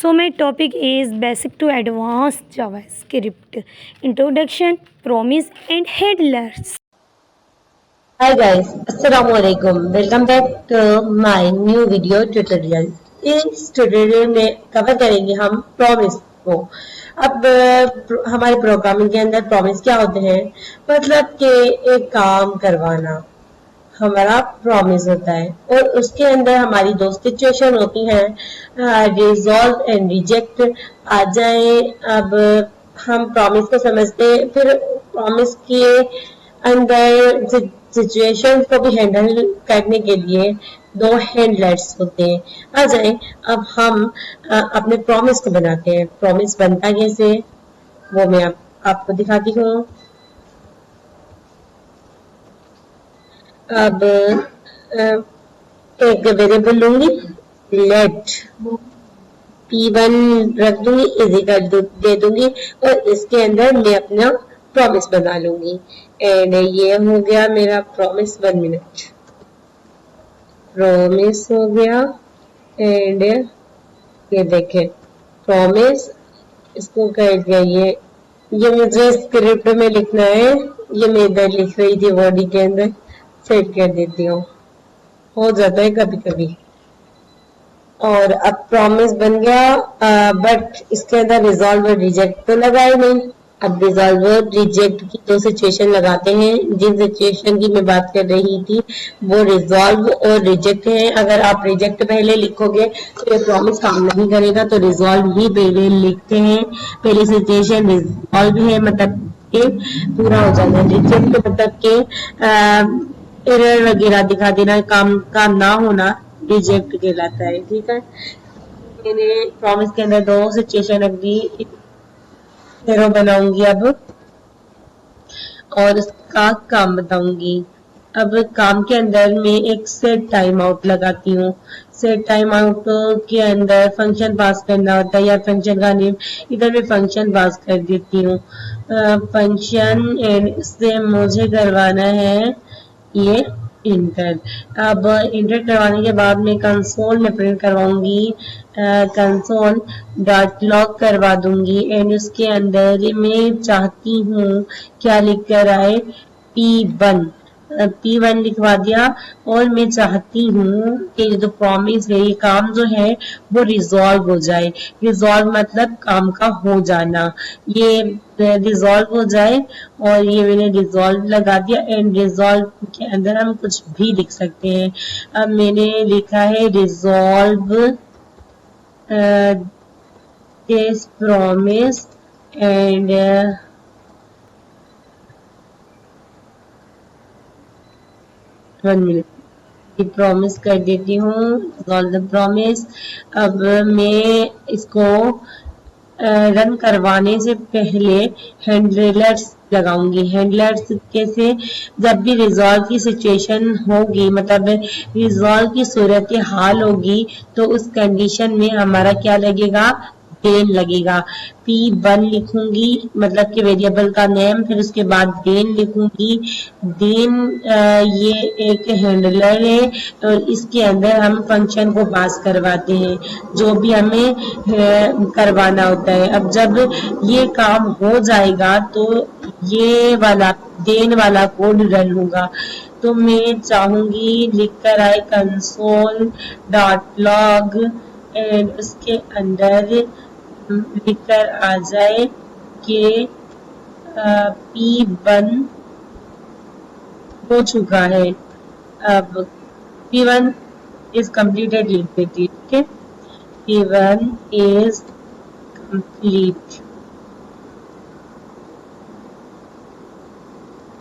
So my topic is basic to advanced JavaScript, introduction, promise and headers. Hi guys, Assalamu alaikum. Welcome back to my new video tutorial. इस tutorial में cover करेंगे हम promise को। अब हमारे programming के अंदर प्रॉमिस क्या होते हैं? मतलब कि एक काम करवाना हमारा प्रॉमिस होता है और उसके अंदर हमारी दो सिचुएशन होती हैं, रिजॉल्व एंड रिजेक्ट। आ जाए अब हम प्रॉमिस को समझते हैं, फिर प्रॉमिस के अंदर सिचुएशंस को भी हैंडल करने के लिए दो हैंडलर्स होते हैं। आ जाए अब हम अपने प्रॉमिस को बनाते हैं। प्रॉमिस बनता कैसे वो मैं आपको दिखाती हूँ। अब एक वेरिएबल लूंगी, लेट p1 रख दूंगी, इजिकल दे दूंगी और इसके अंदर मैं अपना प्रॉमिस बना लूंगी। एंड ये हो गया मेरा प्रॉमिस। 1 मिनट, प्रॉमिस हो गया। एंड ये देखें प्रॉमिस, इसको कर दिया। ये मुझे स्क्रिप्ट में लिखना है, ये मैं इधर लिख रही थी बॉडी के अंदर, सेट कर देती हूँ, हो जाता है कभी कभी। और अब प्रॉमिस बन गया, बट इसके अंदर रिजॉल्व और रिजेक्ट तो लगाए नहीं। अब रिजॉल्व और रिजेक्ट की दो सिचुएशन लगाते हैं। जिन सिचुएशन की मैं बात कर रही थी वो रिजॉल्व और रिजेक्ट है। अगर आप रिजेक्ट पहले लिखोगे तो ये प्रॉमिस काम नहीं करेगा, तो रिजॉल्व ही पहले लिखते हैं। पहली सिचुएशन रिजॉल्व है, मतलब के पूरा हो जाना। रिजेक्ट मतलब के एरर वगैरह दिखा देना, काम ना होना, रिजेक्ट कहलाता है। ठीक है, मैंने प्रॉमिस के अंदर दो सिचुएशन रख दी। एरो बनाऊंगी अब और इसका काम बताऊंगी। अब काम के अंदर मैं एक सेट टाइम आउट लगाती हूँ। सेट टाइम आउट के अंदर फंक्शन पास करना होता है, या फंक्शन का नेम इधर मैं फंक्शन पास कर देती हूँ। फंक्शन एंड इससे मुझे करवाना है ये इंटर। अब इंटर करवाने के बाद मैं कंसोल में प्रिंट करवाऊंगी, कंसोल डॉट लॉग करवा दूंगी। एंड उसके अंदर मैं चाहती हूँ क्या लिख कर आए, P1 लिखवा दिया। और मैं चाहती हूँ कि जो प्रॉमिस है, ये काम जो है वो रिजॉल्व हो जाए। रिजॉल्व मतलब काम का हो जाना, ये रिजॉल्व हो जाए। और ये मैंने रिजॉल्व लगा दिया। एंड रिजॉल्व के अंदर हम कुछ भी लिख सकते हैं। अब मैंने लिखा है resolve this promise and promise कर देती हूँ, रिजॉल्व द प्रॉमिस। अब मैं इसको रन करवाने से पहले हैंडलर्स लगाऊंगी। हैंडलर्स कैसे? जब भी रिजॉल्व की सिचुएशन होगी, मतलब रिजॉल्व की सूरत हाल होगी, तो उस कंडीशन में हमारा क्या लगेगा, देन लगेगा। P1 लिखूंगी, मतलब कि वेरिएबल का नेम, फिर उसके बाद देन लिखूंगी। देन ये एक हैंडलर है और इसके अंदर हम फंक्शन को पास करवाते हैं, जो भी हमें करवाना होता है। अब जब ये काम हो जाएगा तो ये वाला देन वाला कोड रन होगा। तो मैं चाहूंगी लिख कर आए कंसोल डॉट लॉग एंड उसके अंदर लिखकर आ जाए कि P1 हो चुका है। अब P1 इज कंप्लीटेड लिख देती है। ठीक है, P1 इज कंप्लीट।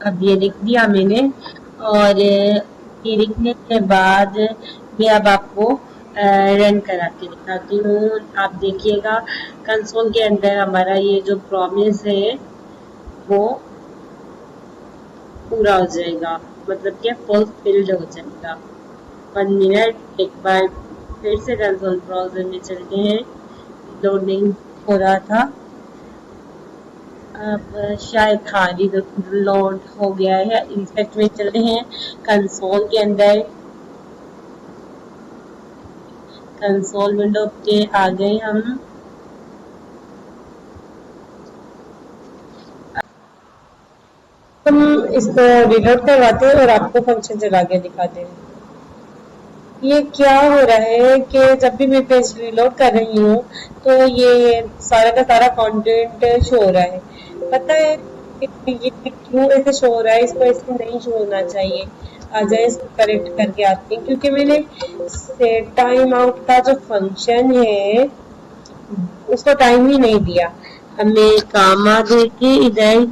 अब ये लिख दिया मैंने। और ये लिखने के बाद मैं अब आपको रन करा के दिखाती हूँ। आप देखिएगा कंसोल के अंदर हमारा ये जो प्रॉमिस है वो पूरा हो जाएगा, मतलब कि फुलफिल्ड हो जाएगा। 1 मिनट, एक बार फिर से कंसोल ब्राउजर में चलते हैं। लोडिंग हो रहा था, अब शायद हाँ लोड हो गया है। इंस्पेक्ट में चलते हैं कंसोल के अंदर। कंसोल विंडो पे आ गए हम। हम इसको रिलोड करवाते हैं और आपको फंक्शन चला के दिखाते हैं। ये क्या हो रहा है कि जब भी मैं पेज रिलोड कर रही हूँ तो ये सारा का सारा कंटेंट शो हो रहा है। पता है ये क्यों ऐसे शो हो रहा है? इसको ऐसे नहीं शो होना चाहिए। आ जाए इसको करेक्ट करके आती हूँ, क्योंकि मैंने सेट टाइम आउट का जो फंक्शन है उसको टाइम ही नहीं दिया। अब मैं कामा दे के इधर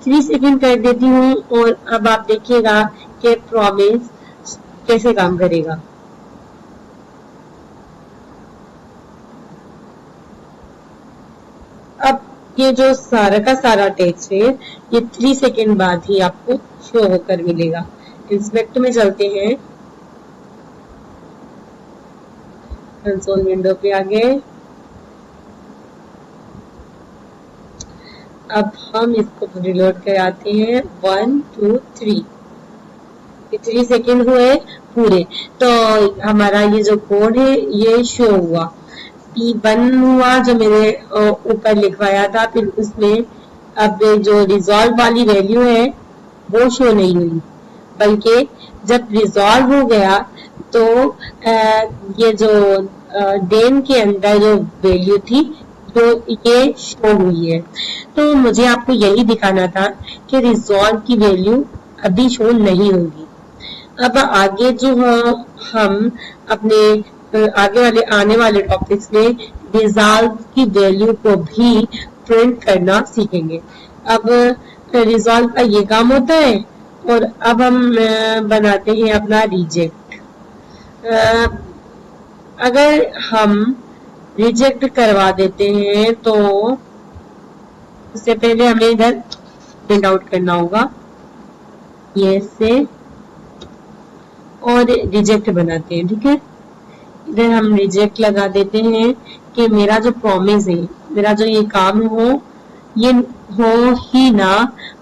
3 सेकंड कर देती हूँ और अब आप देखिएगा कि प्रॉमिस कैसे काम करेगा। अब ये जो सारा का सारा टेक्स्ट है ये 3 सेकंड बाद ही आपको शो होकर मिलेगा। इंस्पेक्ट में चलते हैं, कंसोल विंडो पे आ गए। अब हम इसको रिलोड कराते हैं 1 2 3। 3 सेकंड हुए पूरे, तो हमारा ये जो कोड है ये शो हुआ। P1 हुआ जो मैंने ऊपर लिखवाया था, फिर उसमें अब जो रिजॉल्व वाली वैल्यू है वो शो नहीं हुई, बल्कि जब रिजॉल्व हो गया तो ये जो डेम के अंदर जो वैल्यू थी तो ये शो हुई है। तो मुझे आपको यही दिखाना था कि रिजॉल्व की वैल्यू अभी शो नहीं होगी। अब आगे जो हम अपने आगे वाले आने वाले टॉपिक्स में रिजॉल्व की वैल्यू को भी प्रिंट करना सीखेंगे। अब रिजॉल्व का ये काम होता है और अब हम बनाते हैं अपना रिजेक्ट। अगर हम रिजेक्ट करवा देते हैं तो उससे पहले हमें इधर प्रिंट आउट करना होगा ये से, और रिजेक्ट बनाते हैं। ठीक है, इधर हम रिजेक्ट लगा देते हैं कि मेरा जो प्रॉमिस है, मेरा जो ये काम हो ये हो ही ना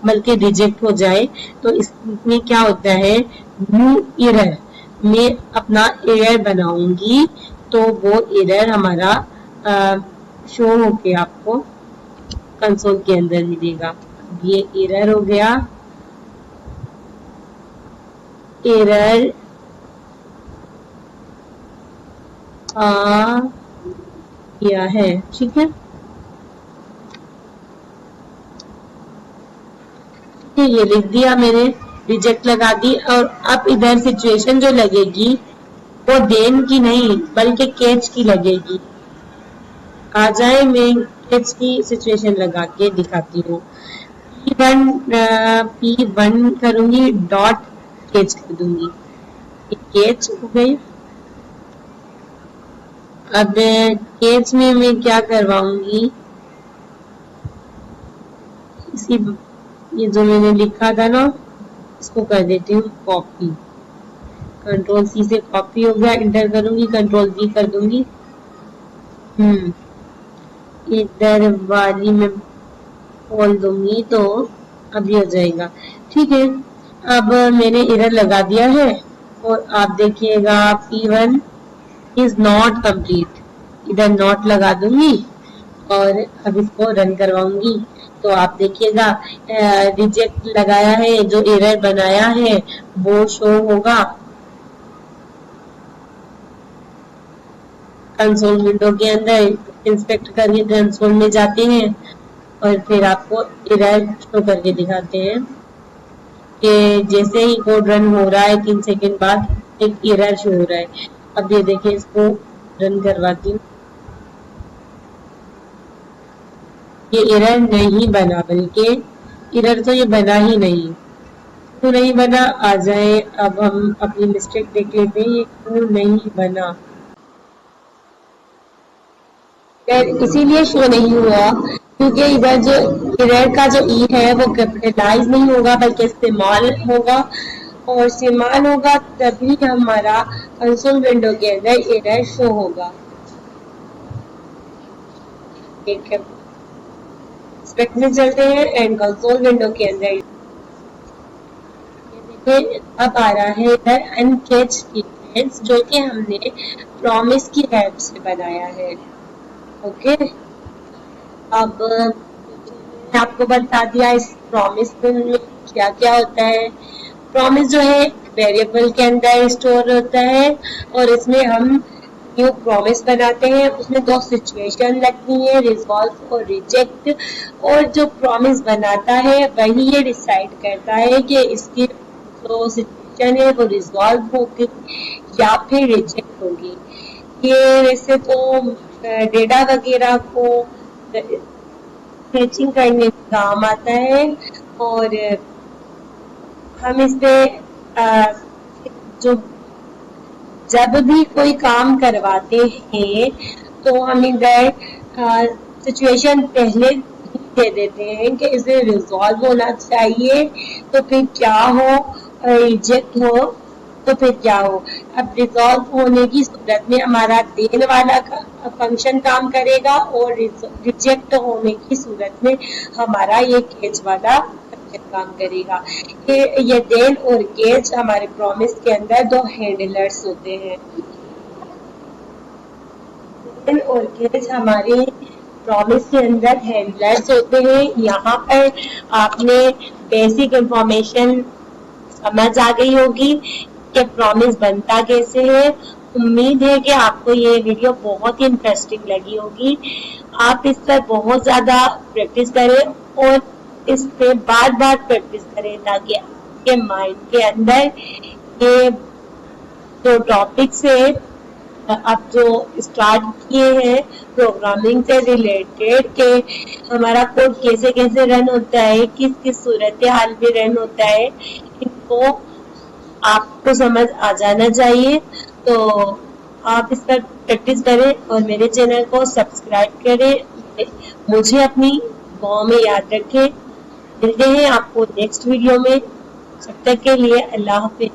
बल्कि रिजेक्ट हो जाए। तो इसमें क्या होता है, न्यू एरर, मैं अपना एरर बनाऊंगी तो वो एरर हमारा शो होके आपको कंसोल के अंदर मिलेगा। ये एरर हो गया, एरर किया है। ठीक है, ये लिख दिया मैंने, रिजेक्ट लगा दी। और अब इधर सिचुएशन जो लगेगी वो देन की नहीं बल्कि कैच की लगेगी। आ जाए, मैं कैच की सिचुएशन लगा के दिखाती हूँ। P1 करूंगी, डॉट कैच कर दूंगी, कैच हो गई। अब कैच में मैं क्या करवाऊंगी, इसी ये जो मैंने लिखा था ना इसको कर देती हूँ कॉपी। कंट्रोल सी से कॉपी हो गया, इंटर करूंगी, कंट्रोल वी कर दूंगी। इधर वाली में खोल दूंगी तो अब ये हो जाएगा। ठीक है, अब मैंने एरर लगा दिया है और आप देखिएगा P1 इज नॉट कंप्लीट, इधर नॉट लगा दूंगी और अब इसको रन करवाऊंगी तो आप देखिएगा रिजेक्ट लगाया है, जो एरर बनाया है वो शो होगा। कंसोल विंडो के अंदर इंस्पेक्ट करके कंसोल में जाते हैं और फिर आपको एरर शो करके दिखाते हैं कि जैसे ही कोड रन हो रहा है 3 सेकंड बाद एक एरर शो हो रहा है। अब ये देखिए, इसको रन करवाती हूँ, ये एरर नहीं बना, बल्कि एरर तो ये बना ही नहीं। क्यों नहीं बना, आ जाए अब हम अपनी मिस्टेक देख लेते हैं, ये क्यों नहीं बना। इसीलिए शो नहीं हुआ क्योंकि इधर जो एरर का जो ई है वो कैपिटलाइज नहीं होगा बल्कि इस्तेमाल होगा, और इस्तेमाल होगा तभी हमारा कंसोल विंडो के अंदर एरर शो होगा। ठीक है, स्पेक में चलते हैं एंड कंसोल विंडो के अंदर देखिए अब आ रहा है इधर अनकेच स्टेटमेंट्स जो कि हमने प्रॉमिस की हेल्प से बनाया है। ओके, अब मैंने आपको बता दिया इस प्रॉमिस में क्या क्या होता है। प्रॉमिस जो है वेरिएबल के अंदर स्टोर होता है और इसमें हम न्यू प्रॉमिस बनाते हैं। उसमें 2 सिचुएशन लगती है, रिजॉल्व और रिजेक्ट, और जो प्रॉमिस बनाता है वही ये डिसाइड करता है कि इसकी जो सिचुएशन है वो रिजॉल्व होगी या फिर रिजेक्ट होगी। ये वैसे तो डेटा वगैरह को फैचिंग करने में काम आता है और हम इस पे जो जब भी कोई काम करवाते हैं तो हम इधर सिचुएशन पहले दे देते हैं कि इसे रिजॉल्व होना चाहिए तो फिर क्या हो, रिजेक्ट हो तो फिर क्या हो। अब रिजॉल्व होने की सूरत में हमारा देन वाला फंक्शन काम करेगा और रिजेक्ट होने की सूरत में हमारा ये केच वाला फंक्शन काम करेगा। ये देन और केच हमारे प्रॉमिस के अंदर 2 हैंडलर्स होते हैं। देन और केच हमारे प्रॉमिस के अंदर हैंडलर्स होते हैं। यहाँ पर आपने बेसिक इंफॉर्मेशन समझ आ गई होगी कि प्रॉमिस बनता कैसे है। उम्मीद है कि आपको ये वीडियो बहुत ही इंटरेस्टिंग लगी होगी। आप इस पर बहुत ज्यादा प्रैक्टिस करें और इस पे बार बार प्रैक्टिस करें ताकि आपके माइंड के अंदर ये जो टॉपिक्स है अब जो स्टार्ट किए हैं प्रोग्रामिंग से रिलेटेड के हमारा कोड कैसे कैसे रन होता है, किस किस सूरत हाल में रन होता है, इनको आपको समझ आ जाना चाहिए। तो आप इस पर प्रैक्टिस करें और मेरे चैनल को सब्सक्राइब करें। मुझे अपनी दुआओं में याद रखें। मिलते हैं आपको नेक्स्ट वीडियो में। तब तक के लिए अल्लाह हाफिज।